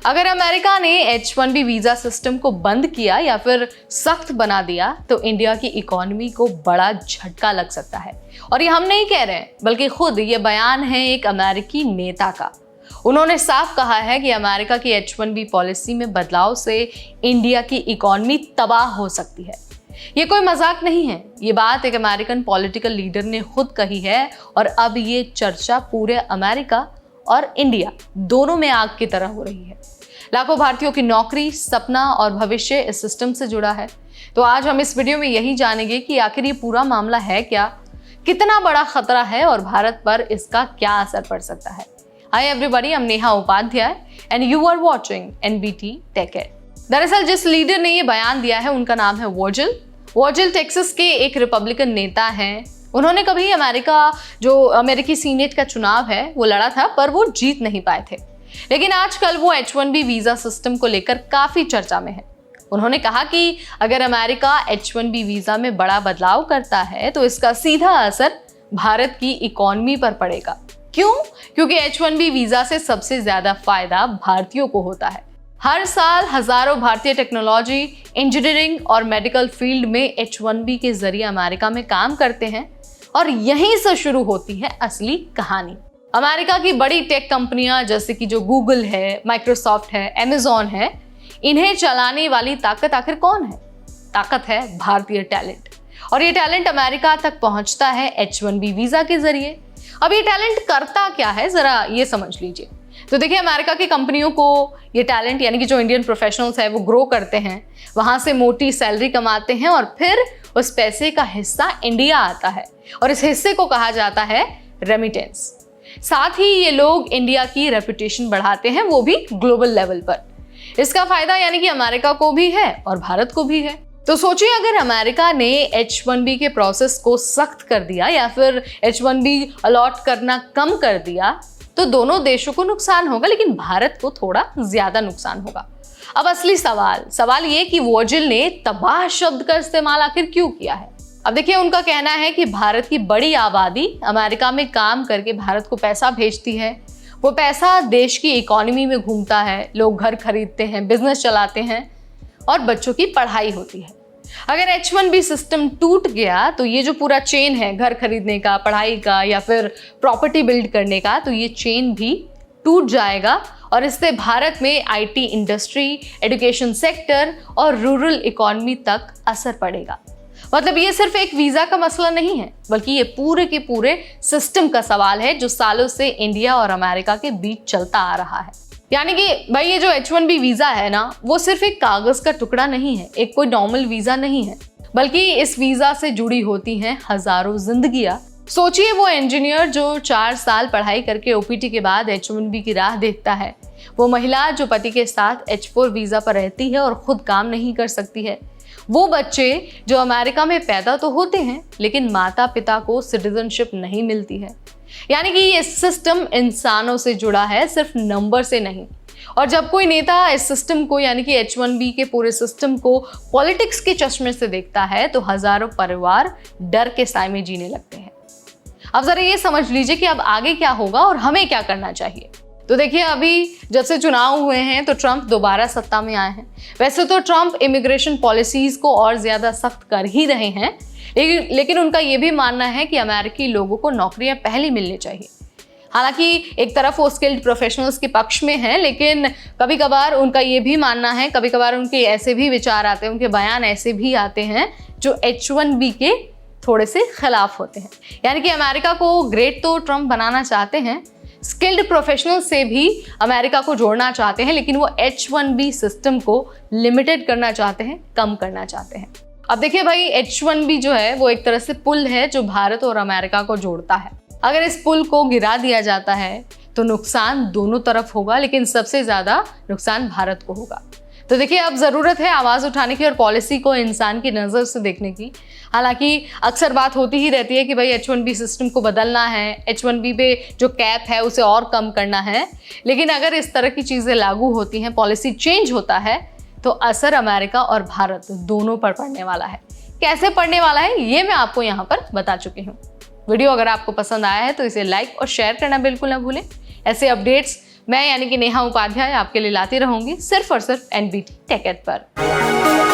अगर अमेरिका ने H-1B visa system को बंद किया या फिर सख्त बना दिया तो इंडिया की इकोनॉमी को बड़ा झटका लग सकता है। और ये हम नहीं कह रहे हैं, बल्कि खुद ये बयान है एक अमेरिकी नेता का। उन्होंने साफ कहा है कि अमेरिका की H-1B पॉलिसी में बदलाव से इंडिया की इकोनॉमी तबाह हो सकती है। ये कोई मजाक नहीं है, ये बात एक अमेरिकन पॉलिटिकल लीडर ने खुद कही है और अब ये चर्चा पूरे अमेरिका और इंडिया दोनों में आग की तरह हो रही है। लाखों भारतीयों की नौकरी, सपना और भविष्य इस सिस्टम से जुड़ा है। तो आज हम इस वीडियो में यही जानेंगे कि आखिर ये पूरा मामला है क्या, कितना बड़ा खतरा है और भारत पर इसका क्या असर पड़ सकता है। Hi everybody, I'm Neha Upadhyay and you are watching NBT tech ed. दरअसल जिस लीडर ने ये बयान दिया है उनका नाम है वर्जिल टेक्सास के एक रिपब्लिकन नेता हैं। उन्होंने कभी अमेरिकी सीनेट का चुनाव है वो लड़ा था, पर वो जीत नहीं पाए थे। लेकिन आजकल वो H-1B वीजा सिस्टम को लेकर काफी चर्चा में है। उन्होंने कहा कि अगर अमेरिका H-1B वीजा में बड़ा बदलाव करता है तो इसका सीधा असर भारत की इकोनॉमी पर पड़ेगा। क्यों? क्योंकि H-1B वीजा से सबसे ज्यादा फायदा भारतीयों को होता है। हर साल हजारों भारतीय टेक्नोलॉजी, इंजीनियरिंग और मेडिकल फील्ड में H-1B के जरिए अमेरिका में काम करते हैं और यहीं से शुरू होती है असली कहानी। अमेरिका की बड़ी टेक कंपनियां जैसे कि जो गूगल है, माइक्रोसॉफ्ट है, अमेज़न है, इन्हें चलाने वाली ताकत आखिर कौन है? ताकत है भारतीय टैलेंट। और ये टैलेंट अमेरिका तक पहुंचता है H-1B वीजा के जरिए। अब ये टैलेंट करता क्या है, जरा ये समझ लीजिए। तो देखिए, अमेरिका की कंपनियों को ये टैलेंट यानी कि जो इंडियन प्रोफेशनल्स है वो ग्रो करते हैं, वहां से मोटी सैलरी कमाते हैं और फिर उस पैसे का हिस्सा इंडिया आता है और इस हिस्से को कहा जाता है रेमिटेंस। साथ ही ये लोग इंडिया की रेपुटेशन बढ़ाते हैं, वो भी ग्लोबल लेवल पर। इसका फायदा यानी कि अमेरिका को भी है और भारत को भी है। तो सोचिए, अगर अमेरिका ने H-1B के प्रोसेस को सख्त कर दिया या फिर H-1B अलॉट करना कम कर दिया तो दोनों देशों को नुकसान होगा, लेकिन भारत को थोड़ा ज्यादा नुकसान होगा। अब असली सवाल ये कि वर्जिल ने तबाह शब्द का इस्तेमाल आखिर क्यों किया है। अब देखिए, उनका कहना है कि भारत की बड़ी आबादी अमेरिका में काम करके भारत को पैसा भेजती है। वो पैसा देश की इकोनॉमी में घूमता है, लोग घर खरीदते हैं, बिजनेस चलाते हैं और बच्चों की पढ़ाई होती है। अगर H-1B सिस्टम टूट गया तो ये जो पूरा चेन है घर खरीदने का, पढ़ाई का या फिर प्रॉपर्टी बिल्ड करने का, तो ये चेन भी टूट जाएगा और इससे भारत में IT इंडस्ट्री, एजुकेशन सेक्टर और रूरल इकोनॉमी तक असर पड़ेगा। मतलब ये सिर्फ एक वीजा का मसला नहीं है, बल्कि ये पूरे के पूरे सिस्टम का सवाल है जो सालों से इंडिया और अमेरिका के बीच चलता आ रहा है। यानी कि भाई, ये जो H-1B वीजा है ना, वो सिर्फ एक कागज का टुकड़ा नहीं है, एक कोई नॉर्मल वीजा नहीं है, बल्कि इस वीजा से जुड़ी होती हैं हजारों जिंदगियां। सोचिए, वो इंजीनियर जो 4 साल पढ़ाई करके OPT के बाद H-1B की राह देखता है, वो महिला जो पति के साथ H-4 वीजा पर रहती है और खुद काम नहीं कर सकती है, वो बच्चे जो अमेरिका में पैदा तो होते हैं लेकिन माता पिता को सिटीजनशिप नहीं मिलती है। यानी कि ये सिस्टम इंसानों से जुड़ा है, सिर्फ नंबर से नहीं। और जब कोई नेता इस सिस्टम को यानी कि H-1B के पूरे सिस्टम को पॉलिटिक्स के चश्मे से देखता है तो हजारों परिवार डर के साए में जीने लगते हैं। अब जरा ये समझ लीजिए कि अब आगे क्या होगा और हमें क्या करना चाहिए। तो देखिए, अभी जब से चुनाव हुए हैं तो ट्रंप दोबारा सत्ता में आए हैं। वैसे तो ट्रंप इमिग्रेशन पॉलिसीज को और ज्यादा सख्त कर ही रहे हैं, लेकिन उनका ये भी मानना है कि अमेरिकी लोगों को नौकरियां पहले मिलनी चाहिए। हालांकि एक तरफ वो स्किल्ड प्रोफेशनल्स के पक्ष में है, लेकिन कभी कभार उनका ये भी मानना है, कभी कभार उनके ऐसे भी विचार आते हैं, उनके बयान ऐसे भी आते हैं जो H-1B के थोड़े से खिलाफ होते हैं। यानी कि अमेरिका को ग्रेट तो ट्रंप बनाना चाहते हैं, स्किल्ड प्रोफेशनल से भी अमेरिका को जोड़ना चाहते हैं, लेकिन वो H-1B सिस्टम को लिमिटेड करना चाहते हैं, कम करना चाहते हैं। अब देखिए भाई, H-1B जो है वो एक तरह से पुल है जो भारत और अमेरिका को जोड़ता है। अगर इस पुल को गिरा दिया जाता है तो नुकसान दोनों तरफ होगा, लेकिन सबसे ज्यादा नुकसान भारत को होगा। तो देखिए, अब जरूरत है आवाज उठाने की और पॉलिसी को इंसान की नजर से देखने की। हालांकि अक्सर बात होती ही रहती है कि भाई H-1B सिस्टम को बदलना है, H-1B पे जो कैप है उसे और कम करना है, लेकिन अगर इस तरह की चीजें लागू होती हैं, पॉलिसी चेंज होता है, तो असर अमेरिका और भारत दोनों पर पड़ने वाला है। कैसे पड़ने वाला है ये मैं आपको यहाँ पर बता चुकी हूँ। वीडियो अगर आपको पसंद आया है तो इसे लाइक और शेयर करना बिल्कुल ना भूलें। ऐसे अपडेट्स मैं यानी कि नेहा उपाध्याय आपके लिए लाती रहूंगी सिर्फ और सिर्फ NBT टेक एड पर।